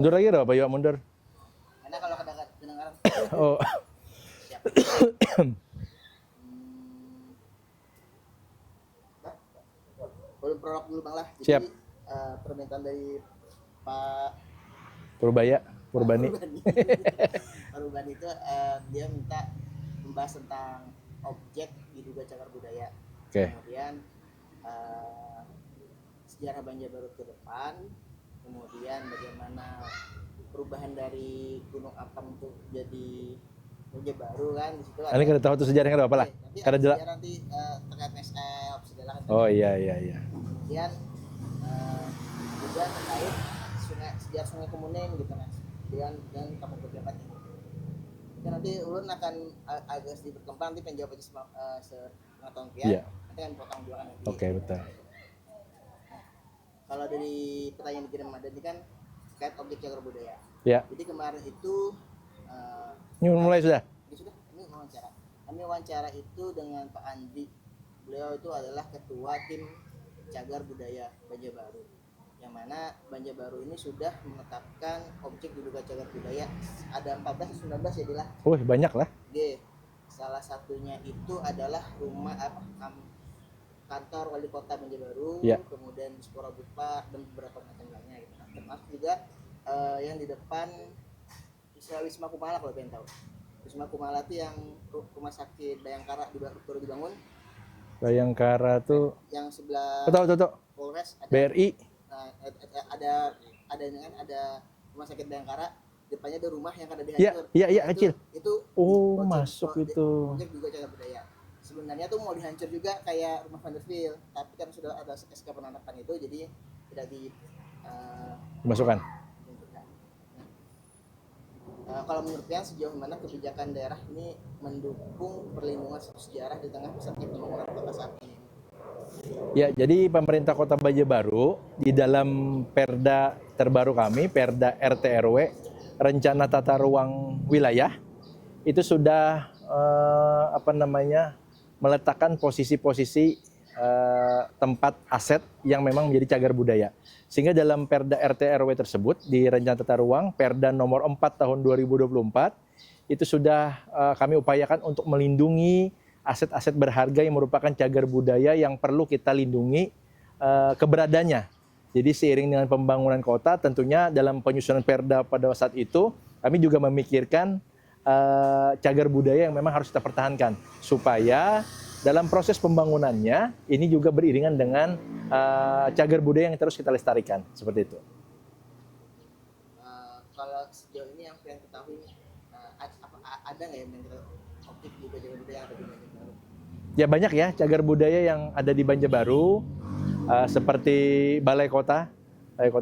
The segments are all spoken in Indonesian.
Mundur lagi dong, Pak Iwa, mundur. Karena kalau kedengaran Oh, siap. Prolog dulu Bang lah. Jadi, siap. Permintaan dari Pak Purbaya, Purbani. Pak Rubani itu dia minta membahas tentang objek diduga cagar budaya. Oke. Kemudian sejarah Banjarbaru ke depan, kemudian bagaimana perubahan dari Gunung Apang untuk jadi Banjarbaru kan di situ. Ini kada tahu tuh sejarahnya apa lah? Kada jelas. Nanti terkait MSL segala kan. Oh iya. Kemudian juga terkait sejarah Sungai Kemuning gitu mas. Dan kampung pejabat ini. Dan nanti ulun akan agak sedikit berkembang nanti penjawab aja setengah tahun kemudian. Iya. Nanti akan potong dua kan. Oke, betul. Kalau dari pertanyaan dikirim ada ini kan terkait objek cagar budaya. Ya. Jadi kemarin itu Ini mulai sudah. Ini wawancara. Kami wawancara itu dengan Pak Andi. Beliau itu adalah ketua tim cagar budaya Banjarbaru. Yang mana Banjarbaru ini sudah menetapkan objek diduga cagar budaya ada 14 atau 19 jadilah. Banyak lah. G. Salah satunya itu adalah rumah kantor wali kota Banjarbaru, Ya. kemudian Dispora Bupa dan beberapa macam lainnya gitu. Termasuk juga yang di depan Wisma Kumala kalau kalian tahu. Wisma Kumala itu yang rumah sakit Bayangkara baru dibangun. Bayangkara tuh Yang sebelah tahu. Polres ada BRI. ada rumah sakit Bayangkara, depannya ada rumah yang kada Iya, dihancur. iya kecil. Itu Masuk itu. Objek juga cagar budaya. Sebenarnya tuh mau dihancur juga kayak rumah Vanderbilt, tapi kan sudah ada SK penangkapan itu jadi tidak Dimasukkan. Kalau menurut kalian sejauh mana kebijakan daerah ini mendukung perlindungan sejarah di tengah pesatnya pembangunan kota saat ini? Ya, jadi pemerintah Kota Banjarbaru di dalam Perda terbaru kami, Perda RT RW, Rencana Tata Ruang Wilayah, itu sudah meletakkan posisi-posisi tempat aset yang memang menjadi cagar budaya. Sehingga dalam Perda RT RW tersebut di Rencana Tata Ruang Perda nomor 4 tahun 2024 itu sudah kami upayakan untuk melindungi aset-aset berharga yang merupakan cagar budaya yang perlu kita lindungi keberadaannya. Jadi seiring dengan pembangunan kota tentunya dalam penyusunan Perda pada saat itu kami juga memikirkan cagar budaya yang memang harus kita pertahankan supaya dalam proses pembangunannya ini juga beriringan dengan cagar budaya yang terus kita lestarikan seperti itu. Kalau sejauh ini yang kalian ketahui ada nggak yang objek juga cagar budaya yang ada di Banjarbaru? Ya banyak ya cagar budaya yang ada di Banjarbaru seperti Balai Kota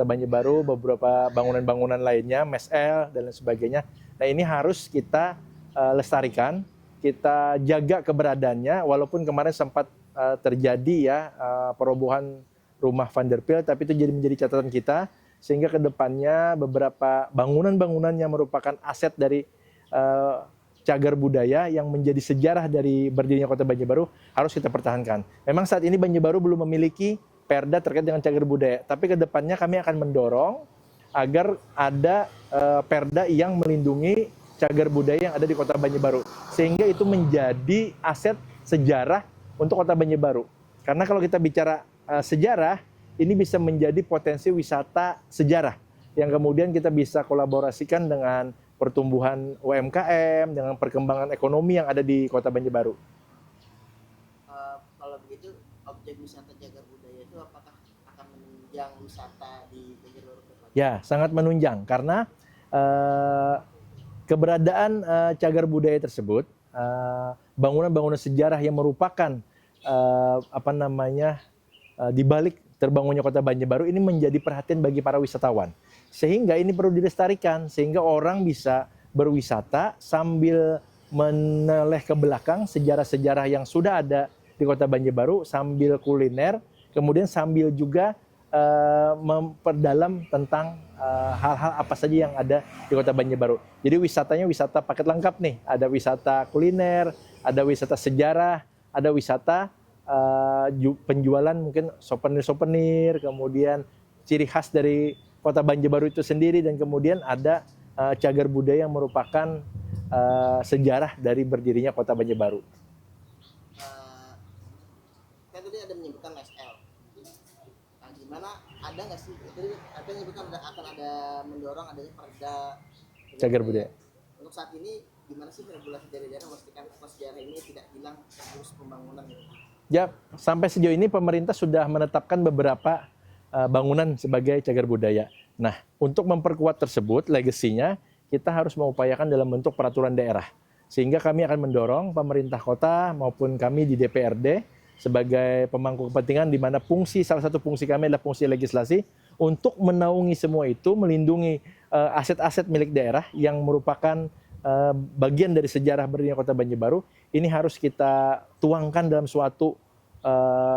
Banjarbaru, beberapa bangunan-bangunan lainnya, MESL dan lain sebagainya. Nah ini harus kita lestarikan. Kita jaga keberadaannya, walaupun kemarin sempat terjadi ya perobohan rumah Vanderbilt, tapi itu menjadi catatan kita, sehingga ke depannya beberapa bangunan-bangunan yang merupakan aset dari cagar budaya yang menjadi sejarah dari berdirinya Kota Banjarbaru harus kita pertahankan. Memang saat ini Banjarbaru belum memiliki perda terkait dengan cagar budaya, tapi ke depannya kami akan mendorong agar ada perda yang melindungi cagar budaya yang ada di Kota Banjarbaru, sehingga itu menjadi aset sejarah untuk Kota Banjarbaru. Karena kalau kita bicara sejarah, ini bisa menjadi potensi wisata sejarah yang kemudian kita bisa kolaborasikan dengan pertumbuhan UMKM, dengan perkembangan ekonomi yang ada di Kota Banjarbaru. Kalau begitu, objek wisata cagar budaya itu apakah akan menunjang wisata di Banjarbaru? Ya, sangat menunjang karena keberadaan cagar budaya tersebut, bangunan-bangunan sejarah yang merupakan di balik terbangunnya Kota Banjarbaru ini menjadi perhatian bagi para wisatawan. Sehingga ini perlu dilestarikan sehingga orang bisa berwisata sambil meneleh ke belakang sejarah-sejarah yang sudah ada di Kota Banjarbaru, sambil kuliner, kemudian sambil juga memperdalam tentang hal-hal apa saja yang ada di Kota Banjarbaru. Jadi wisatanya wisata paket lengkap nih. Ada wisata kuliner, ada wisata sejarah, ada wisata penjualan mungkin souvenir-souvenir, kemudian ciri khas dari Kota Banjarbaru itu sendiri, dan kemudian ada cagar budaya yang merupakan sejarah dari berdirinya Kota Banjarbaru. Kan tadi ada menyebutkan MSL. Nah, gimana, ada nggak sih? Tadi ada menyebutkan akan ada mendorong adanya perda Cagar budaya. Untuk saat ini gimana sih regulasi dari daerah memastikan sejarah ini tidak hilang terus pembangunan gitu? Ya, sampai sejauh ini pemerintah sudah menetapkan beberapa bangunan sebagai cagar budaya. Nah, untuk memperkuat tersebut, legasinya kita harus mengupayakan dalam bentuk peraturan daerah. Sehingga kami akan mendorong pemerintah kota maupun kami di DPRD sebagai pemangku kepentingan, di mana salah satu fungsi kami adalah fungsi legislasi untuk menaungi semua itu, melindungi aset-aset milik daerah yang merupakan bagian dari sejarah berdirinya Kota Banjarbaru. Ini harus kita tuangkan dalam suatu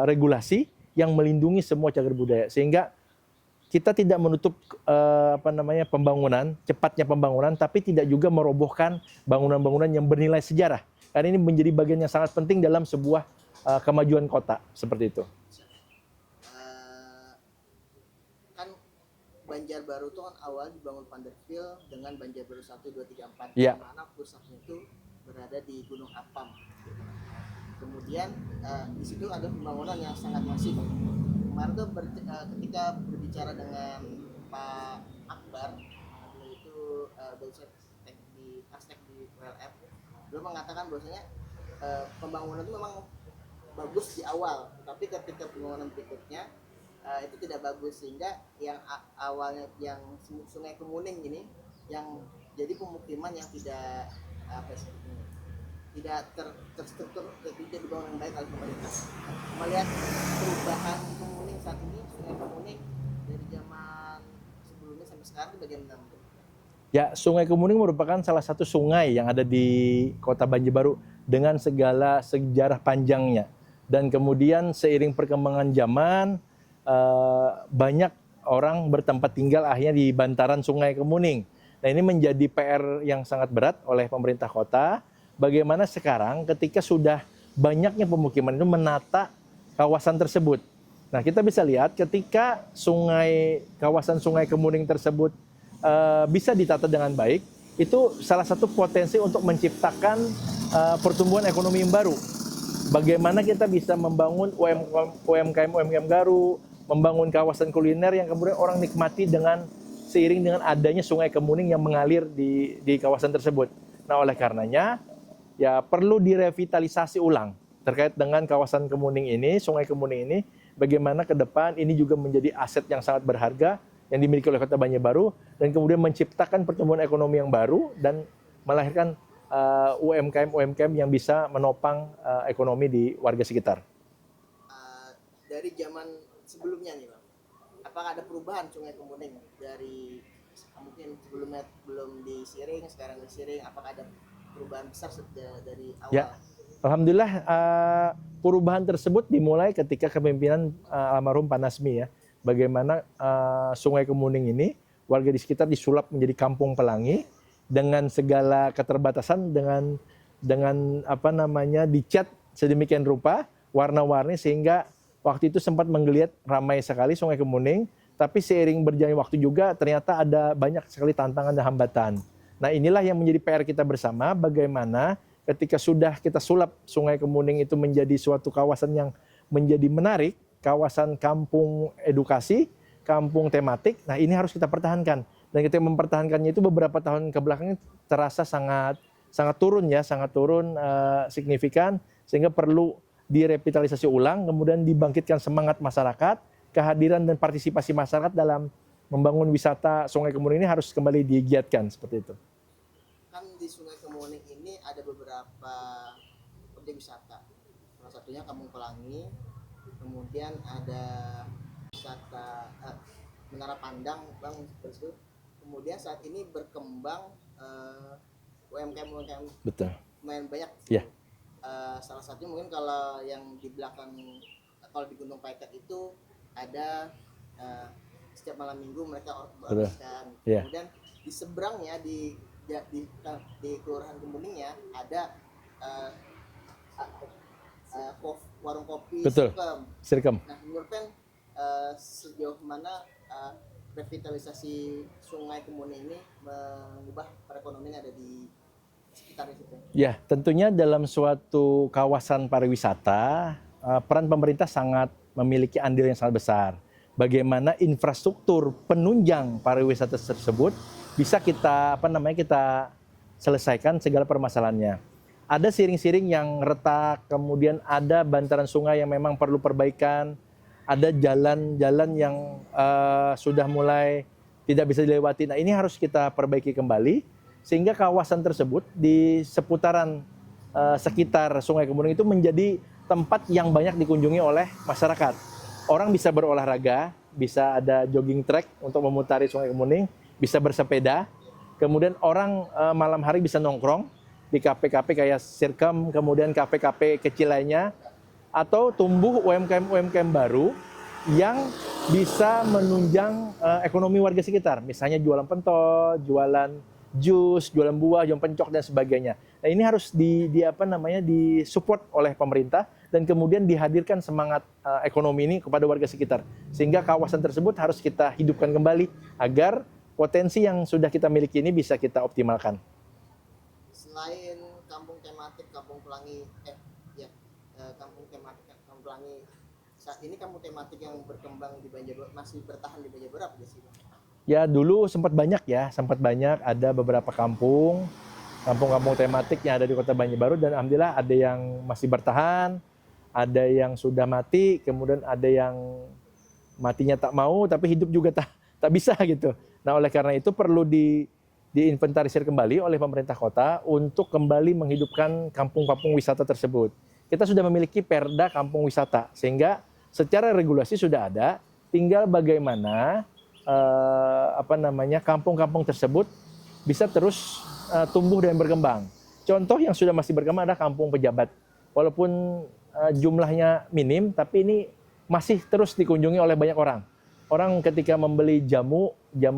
regulasi yang melindungi semua cagar budaya, sehingga kita tidak menutup cepatnya pembangunan, tapi tidak juga merobohkan bangunan-bangunan yang bernilai sejarah. Karena ini menjadi bagian yang sangat penting dalam sebuah kemajuan kota, seperti itu. Kan Banjarbaru itu kan awal dibangun Vanderbilt dengan Banjarbaru 1, 2, 3, 4, Ya. di mana pusatnya itu berada di Gunung Apam. Kemudian di situ ada pembangunan yang sangat masif. Kemarin tuh ketika berbicara dengan Pak Akbar, beliau itu dosen di arsitek di ULM, beliau mengatakan bahwasanya pembangunan itu memang bagus di awal, tapi ketika pembangunan berikutnya itu tidak bagus, sehingga yang awalnya yang Sungai Kemuning ini yang jadi pemukiman yang tidak tidak terstruktur, tidak dibangun dengan baik oleh pemerintah. Melihat perubahan Kemuning saat ini, Sungai Kemuning dari zaman sebelumnya sampai sekarang itu bagaimana? Ya, Sungai Kemuning merupakan salah satu sungai yang ada di Kota Banjarbaru dengan segala sejarah panjangnya. Dan kemudian seiring perkembangan zaman, banyak orang bertempat tinggal akhirnya di bantaran Sungai Kemuning. Nah, ini menjadi PR yang sangat berat oleh pemerintah kota. Bagaimana sekarang ketika sudah banyaknya pemukiman itu menata kawasan tersebut. Nah, kita bisa lihat ketika kawasan Sungai Kemuning tersebut bisa ditata dengan baik, itu salah satu potensi untuk menciptakan pertumbuhan ekonomi yang baru. Bagaimana kita bisa membangun UMKM baru, membangun kawasan kuliner yang kemudian orang nikmati seiring dengan adanya Sungai Kemuning yang mengalir di kawasan tersebut. Nah, oleh karenanya ya perlu direvitalisasi ulang terkait dengan kawasan Kemuning ini, Sungai Kemuning ini, bagaimana ke depan ini juga menjadi aset yang sangat berharga yang dimiliki oleh Kota Banjarbaru, dan kemudian menciptakan pertumbuhan ekonomi yang baru dan melahirkan UMKM yang bisa menopang ekonomi di warga sekitar. Dari zaman sebelumnya nih Bang, apakah ada perubahan Sungai Kemuning dari mungkin sebelumnya belum disiring, sekarang disiring, apakah ada perubahan besar dari awal? Ya, alhamdulillah perubahan tersebut dimulai ketika kepemimpinan almarhum Pak Nasmi ya. Bagaimana Sungai Kemuning ini warga di sekitar disulap menjadi kampung pelangi dengan segala keterbatasan, dengan dicat sedemikian rupa, warna-warni, sehingga waktu itu sempat menggeliat ramai sekali Sungai Kemuning. Tapi seiring berjalannya waktu juga ternyata ada banyak sekali tantangan dan hambatan. Nah, inilah yang menjadi PR kita bersama, bagaimana ketika sudah kita sulap Sungai Kemuning itu menjadi suatu kawasan yang menjadi menarik, kawasan kampung edukasi, kampung tematik. Nah, ini harus kita pertahankan. Dan kita mempertahankannya itu beberapa tahun ke belakang terasa sangat turun signifikan, sehingga perlu direvitalisasi ulang, kemudian dibangkitkan semangat masyarakat, kehadiran dan partisipasi masyarakat dalam membangun wisata Sungai Kemuning ini harus kembali digiatkan seperti itu. Kan di Sungai Kemuning ini ada beberapa objek wisata. Salah satunya Kampung Pelangi, kemudian ada wisata Menara Pandang, Bang, itu. Kemudian saat ini berkembang UMKM Betul. lumayan banyak. Ya. Salah satunya mungkin kalau yang di belakang, kalau di Gunung Paikat itu ada setiap malam minggu mereka organisasikan. Yeah. Kemudian di seberangnya di Kelurahan Kemuningnya ada warung kopi Betul. Sirkem. Nah, menurut kan sejauh mana revitalisasi Sungai Kemuning ini mengubah perekonomian yang ada di sekitar situ? Ya, tentunya dalam suatu kawasan pariwisata, peran pemerintah sangat memiliki andil yang sangat besar. Bagaimana infrastruktur penunjang pariwisata tersebut bisa kita selesaikan segala permasalahannya. Ada siring-siring yang retak, kemudian ada bantaran sungai yang memang perlu perbaikan, ada jalan-jalan yang sudah mulai tidak bisa dilewati. Nah, ini harus kita perbaiki kembali sehingga kawasan tersebut di seputaran sekitar Sungai Kemuning itu menjadi tempat yang banyak dikunjungi oleh masyarakat. Orang bisa berolahraga, bisa ada jogging track untuk memutari Sungai Kemuning, bisa bersepeda. Kemudian orang malam hari bisa nongkrong di kafe-kafe kayak Sirkem, kemudian kafe-kafe kecil lainnya, atau tumbuh UMKM-UMKM baru yang bisa menunjang ekonomi warga sekitar. Misalnya jualan pentol, jualan jus, jualan buah, jualan pencok dan sebagainya. Nah, ini harus disupport oleh pemerintah dan kemudian dihadirkan semangat ekonomi ini kepada warga sekitar. Sehingga kawasan tersebut harus kita hidupkan kembali agar potensi yang sudah kita miliki ini bisa kita optimalkan. Selain kampung tematik, kampung pelangi, kampung tematik, kampung pelangi, saat ini kampung tematik yang berkembang di Banjarbaru masih bertahan di Banjarbaru apa sih? Ya dulu sempat banyak ada beberapa kampung tematik yang ada di Kota Banjarbaru dan alhamdulillah ada yang masih bertahan, ada yang sudah mati, kemudian ada yang matinya tak mau tapi hidup juga tak bisa gitu. Nah, oleh karena itu perlu diinventarisir kembali oleh pemerintah kota untuk kembali menghidupkan kampung-kampung wisata tersebut. Kita sudah memiliki Perda Kampung Wisata sehingga secara regulasi sudah ada, tinggal bagaimana kampung-kampung tersebut bisa terus tumbuh dan berkembang. Contoh yang sudah masih berkembang adalah Kampung Pejabat. Walaupun jumlahnya minim, tapi ini masih terus dikunjungi oleh banyak orang. Orang ketika membeli jamu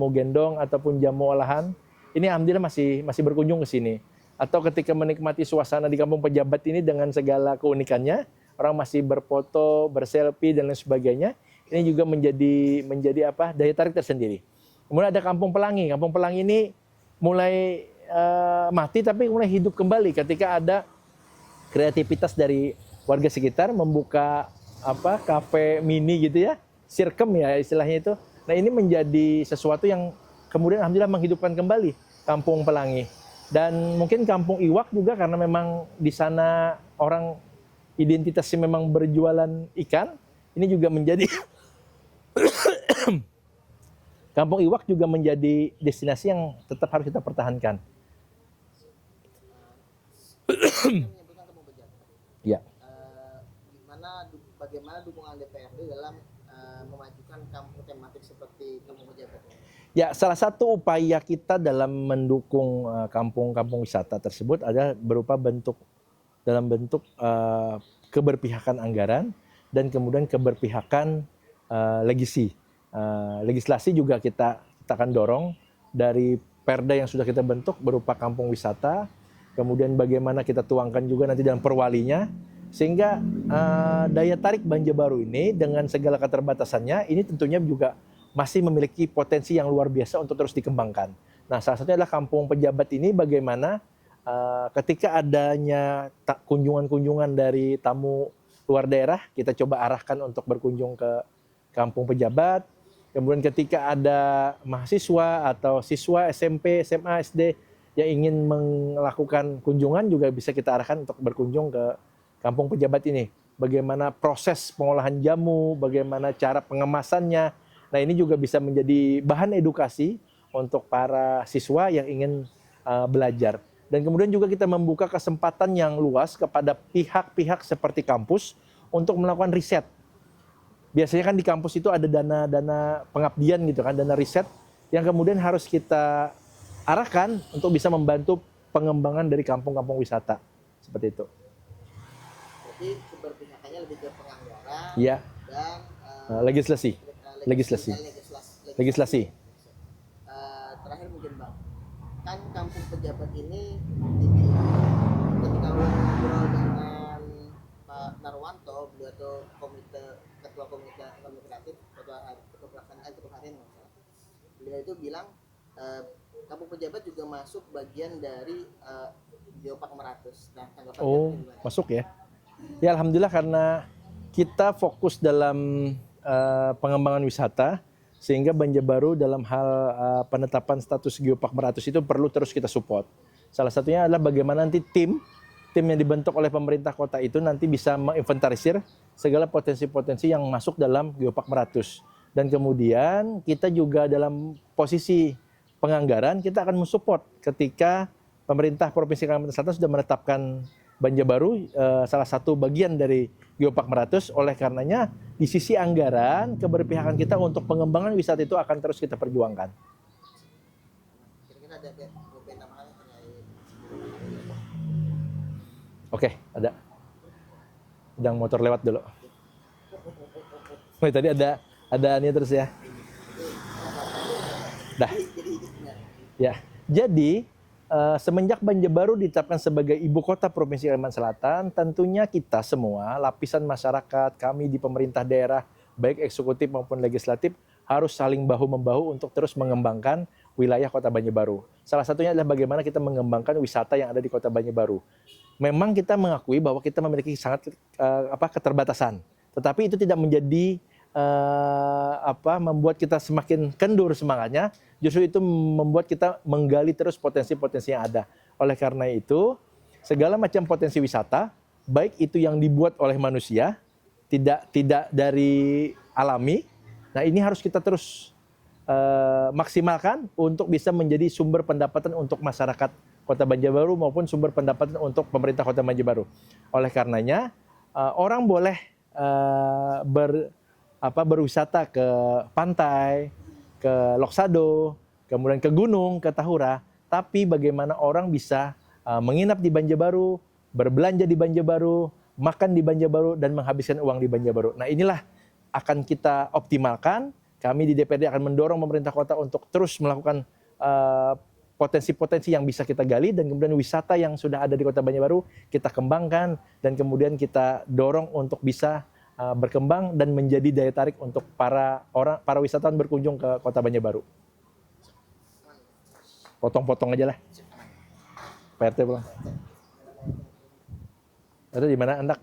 gendong ataupun jamu olahan, ini alhamdulillah masih berkunjung ke sini. Atau ketika menikmati suasana di Kampung Pejabat ini dengan segala keunikannya, orang masih berfoto, berselfie dan lain sebagainya. Ini juga menjadi daya tarik tersendiri. Kemudian ada Kampung Pelangi. Kampung Pelangi ini mulai mati tapi mulai hidup kembali ketika ada kreativitas dari warga sekitar membuka kafe mini gitu ya, Sirkem ya istilahnya itu. Nah, ini menjadi sesuatu yang kemudian alhamdulillah menghidupkan kembali Kampung Pelangi. Dan mungkin Kampung Iwak juga karena memang di sana orang identitasnya memang berjualan ikan. Ini juga menjadi Kampung Iwak juga menjadi destinasi yang tetap harus kita pertahankan. Menyebutkan Kampung Pejabat. Ya. Bagaimana dukungan DPRD dalam memajukan kampung tematik seperti Kampung Pejabat? Ya, salah satu upaya kita dalam mendukung kampung-kampung wisata tersebut adalah berupa dalam bentuk keberpihakan anggaran dan kemudian keberpihakan legislasi juga kita akan dorong dari Perda yang sudah kita bentuk berupa kampung wisata, kemudian bagaimana kita tuangkan juga nanti dalam perwalinya, sehingga daya tarik Banjarbaru ini dengan segala keterbatasannya ini tentunya juga masih memiliki potensi yang luar biasa untuk terus dikembangkan. Nah, salah satunya adalah Kampung Pejabat ini bagaimana ketika adanya kunjungan-kunjungan dari tamu luar daerah, kita coba arahkan untuk berkunjung ke Kampung Pejabat. Kemudian ketika ada mahasiswa atau siswa SMP, SMA, SD yang ingin melakukan kunjungan juga bisa kita arahkan untuk berkunjung ke Kampung Pejabat ini. Bagaimana proses pengolahan jamu, bagaimana cara pengemasannya. Nah, ini juga bisa menjadi bahan edukasi untuk para siswa yang ingin belajar. Dan kemudian juga kita membuka kesempatan yang luas kepada pihak-pihak seperti kampus untuk melakukan riset. Biasanya kan di kampus itu ada dana pengabdian gitu kan, dana riset yang kemudian harus kita arahkan untuk bisa membantu pengembangan dari kampung-kampung wisata. Seperti itu. Jadi keberpihakannya lebih ke penganggaran ya. Dan legislasi. Terakhir mungkin Bang, kan Kampung Pejabat ini ketika ngobrol dengan Pak Narwanto, beliau tuh ketua komite kreatif, ketua harian beliau itu bilang Kampung Pejabat juga masuk bagian dari Geopark Meratus. Nah, tanggapan Oh, Bapak gimana? masuk ya. Ya alhamdulillah karena kita fokus dalam pengembangan wisata sehingga Banjarbaru dalam hal penetapan status Geopark Meratus itu perlu terus kita support. Salah satunya adalah bagaimana nanti tim yang dibentuk oleh pemerintah kota itu nanti bisa menginventarisir segala potensi-potensi yang masuk dalam Geopark Meratus. Dan kemudian kita juga dalam posisi penganggaran kita akan mensupport ketika pemerintah Provinsi Kalimantan Selatan sudah menetapkan Banjarbaru salah satu bagian dari Geopark Meratus. Oleh karenanya di sisi anggaran keberpihakan kita untuk pengembangan wisata itu akan terus kita perjuangkan. Kira-kira ada beberapa hal terkait. Oke, ada. Sedang motor lewat dulu. Oh, tadi ada ini terus ya. Dah. Ya. Jadi semenjak Banjarbaru ditetapkan sebagai ibu kota Provinsi Kalimantan Selatan, tentunya kita semua lapisan masyarakat, kami di pemerintah daerah, baik eksekutif maupun legislatif harus saling bahu-membahu untuk terus mengembangkan wilayah Kota Banjarbaru. Salah satunya adalah bagaimana kita mengembangkan wisata yang ada di Kota Banjarbaru. Memang kita mengakui bahwa kita memiliki sangat keterbatasan, tetapi itu tidak menjadi membuat kita semakin kendur semangatnya. Justru itu membuat kita menggali terus potensi-potensi yang ada. Oleh karena itu, segala macam potensi wisata, baik itu yang dibuat oleh manusia, tidak dari alami. Nah, ini harus kita terus maksimalkan untuk bisa menjadi sumber pendapatan untuk masyarakat Kota Banjarbaru maupun sumber pendapatan untuk pemerintah Kota Banjarbaru. Oleh karenanya, orang boleh berwisata ke pantai, ke Loksado, kemudian ke gunung, ke Tahura, tapi bagaimana orang bisa menginap di Banjarbaru, berbelanja di Banjarbaru, makan di Banjarbaru, dan menghabiskan uang di Banjarbaru. Nah, inilah akan kita optimalkan. Kami di DPRD akan mendorong pemerintah kota untuk terus melakukan potensi-potensi yang bisa kita gali, dan kemudian wisata yang sudah ada di Kota Banjarbaru kita kembangkan, dan kemudian kita dorong untuk bisa berkembang dan menjadi daya tarik untuk para wisatawan berkunjung ke Kota Banjarbaru. Potong-potong aja lah. PRT pulang. Ada di mana, Andak?